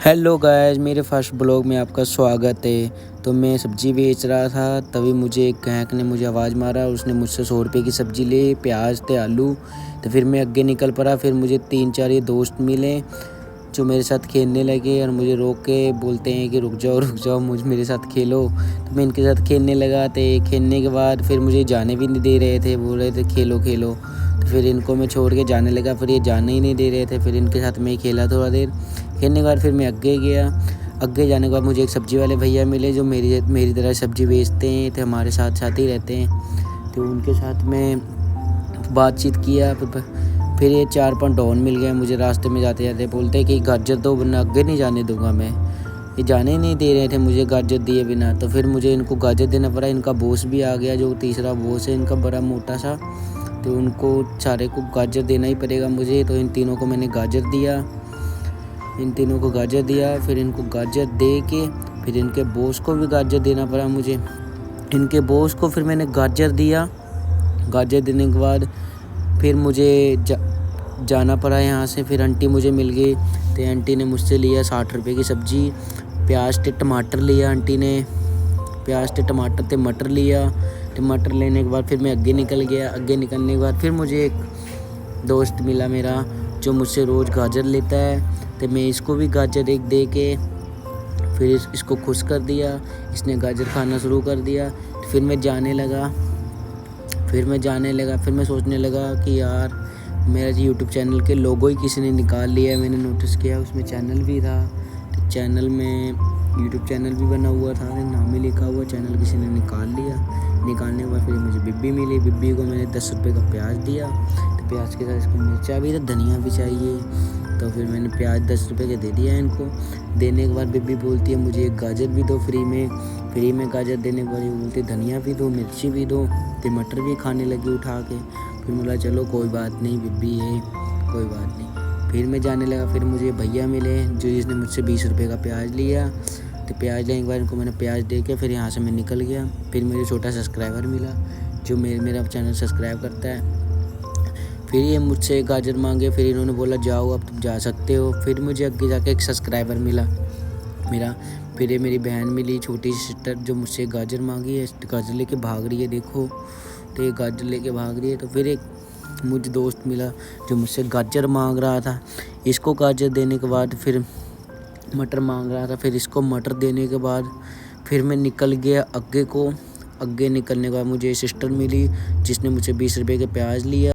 Hello guys, मेरे first blog में आपका स्वागत है। तो मैं सब्ज़ी बेच रहा था, तभी मुझे एक ग्राहक ने मुझे आवाज़ मारा। उसने मुझसे 100 रुपये की सब्ज़ी ली, प्याज थे, आलू। तो फिर मैं आगे निकल पड़ा। फिर मुझे 3-4 ये दोस्त मिले जो मेरे साथ खेलने लगे और मुझे रोक के बोलते हैं कि रुक जाओ, मेरे साथ खेलो। तो मैं इनके साथ खेलने लगा। तो खेलने के बाद फिर मुझे जाने भी नहीं दे रहे थे, बोल रहे थे खेलो। तो फिर इनको मैं छोड़ के जाने लगा, फिर ये जाने ही नहीं दे रहे थे। फिर इनके साथ मैं ही खेला थोड़ा देर। खेलने के बाद फिर मैं आगे गया। आगे जाने के बाद मुझे एक सब्ज़ी वाले भैया मिले जो मेरी तरह सब्ज़ी बेचते हैं, तो हमारे साथ ही रहते हैं। तो उनके साथ मैं बातचीत किया। फिर ये 4-5 डॉन मिल गए मुझे रास्ते में जाते जाते। बोलते कि गाजर दो वरना आगे नहीं जाने दूंगा मैं। ये जाने ही नहीं दे रहे थे मुझे गाजर दिए बिना। तो फिर मुझे इनको गाजर देना पड़ा। इनका बॉस भी आ गया, जो तीसरा बॉस है इनका, बड़ा मोटा सा। तो उनको सारे को गाजर देना ही पड़ेगा मुझे। तो इन तीनों को मैंने गाजर दिया। फिर इनको गाजर दे के फिर इनके बॉस को भी गाजर देना पड़ा मुझे। इनके बॉस को फिर मैंने गाजर दिया। गाजर देने के बाद फिर मुझे जाना पड़ा यहाँ से। फिर आंटी मुझे मिल गई। तो आंटी ने मुझसे लिया 60 रुपये की सब्ज़ी। प्याज थे, टमाटर लिया आंटी ने। प्याज थे, टमाटर थे, मटर लिया। टमाटर लेने के बाद फिर मैं आगे निकल गया। आगे निकलने के बाद फिर मुझे एक दोस्त मिला मेरा जो मुझसे रोज़ गाजर लेता है। तो मैं इसको भी गाजर एक दे के फिर इसको खुश कर दिया। इसने गाजर खाना शुरू कर दिया। फिर मैं जाने लगा। फिर मैं सोचने लगा कि यार मेरा यूट्यूब चैनल के लोगो ही किसी ने निकाल लिया है। मैंने नोटिस किया उसमें चैनल भी था। तो चैनल में यूट्यूब चैनल भी बना हुआ था, नाम ही लिखा हुआ, चैनल किसी ने निकाल लिया। निकालने के बाद फिर मुझे बिब्बी मिली। बिब्बी को मैंने 10 रुपये का प्याज दिया। तो प्याज के साथ इसको मिर्चा भी था, धनिया भी चाहिए। तो फिर मैंने प्याज 10 रुपये के दे दिया इनको। देने के बाद बिब्बी बोलती है मुझे एक गाजर भी दो फ्री में गाजर देने के बाद ये बोलती धनिया भी दो, मिर्ची भी दो। टमाटर भी खाने लगी उठा के। फिर बोला चलो कोई बात नहीं बिब्बी है, कोई बात नहीं। फिर मैं जाने लगा। फिर मुझे भैया मिले जिसने मुझसे 20 रुपये का प्याज लिया। तो प्याज लेने के बाद इनको मैंने प्याज दे के फिर यहाँ से मैं निकल गया। फिर मुझे छोटा सब्सक्राइबर मिला जो मेरा चैनल सब्सक्राइब करता है। फिर ये मुझसे गाजर मांगे। फिर इन्होंने बोला जाओ अब तुम जा सकते हो। फिर मुझे आगे जाके एक सब्सक्राइबर मिला मेरा। फिर ये मेरी बहन मिली, छोटी सिस्टर, जो मुझसे गाजर मांगी है। गाजर लेके भाग रही है, देखो। तो ये गाजर लेके भाग रही है। तो फिर एक मुझे दोस्त मिला जो मुझसे गाजर मांग रहा था। इसको गाजर देने के बाद फिर मटर मांग रहा था। फिर इसको मटर देने के बाद फिर मैं निकल गया आगे निकलने के बाद मुझे सिस्टर मिली जिसने मुझसे 20 रुपये के प्याज लिया।